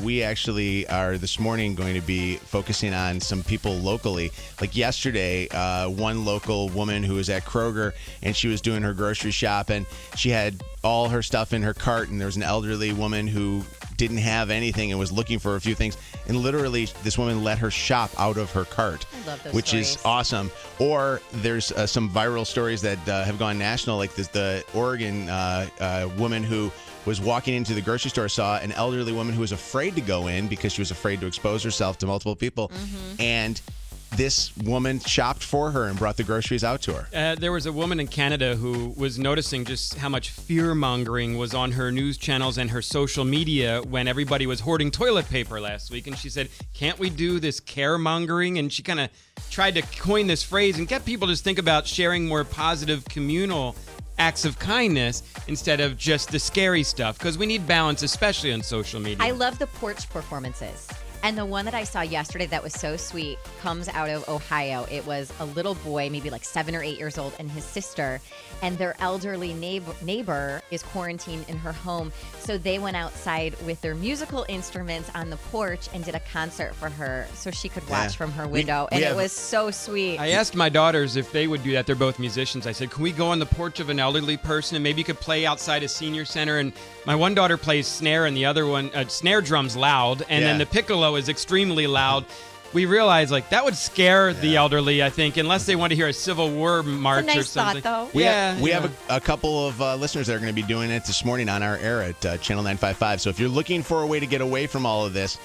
we actually are this morning going to be focusing on some people locally. Like yesterday, one local woman who was at Kroger and she was doing her grocery shop and she had all her stuff in her cart, and there was an elderly woman who didn't have anything and was looking for a few things, and literally this woman let her shop out of her cart. I love those which stories. is awesome. Or there's some viral stories that have gone national, like the Oregon woman who was walking into the grocery store, saw an elderly woman who was afraid to go in because she was afraid to expose herself to multiple people, and this woman shopped for her and brought the groceries out to her. There was a woman in Canada who was noticing just how much fear-mongering was on her news channels and her social media when everybody was hoarding toilet paper last week. And she said, can't we do this caremongering? And she kind of tried to coin this phrase and get people to just think about sharing more positive communal acts of kindness instead of just the scary stuff, because we need balance, especially on social media. I love the porch performances. And the one that I saw yesterday that was so sweet comes out of Ohio. It was a little boy, maybe like 7 or 8 years old, and his sister. And their elderly neighbor is quarantined in her home. So they went outside with their musical instruments on the porch and did a concert for her so she could watch from her window. And it was so sweet. I asked my daughters if they would do that. They're both musicians. I said, can we go on the porch of an elderly person and maybe you could play outside a senior center? And my one daughter plays snare and the other one, snare drum's loud. And then the piccolo is extremely loud. We realized like that would scare the elderly, I think, unless they want to hear a Civil War march it's a nice or something. thought, though. We have a couple of listeners that are going to be doing it this morning on our air at Channel 955. So if you're looking for a way to get away from all of this,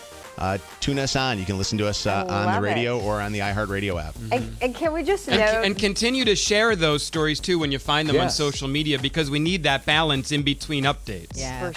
tune us on. You can listen to us on the radio or on the iHeartRadio app. And can we just and continue to share those stories too when you find them on social media, because we need that balance in between updates. Yeah. For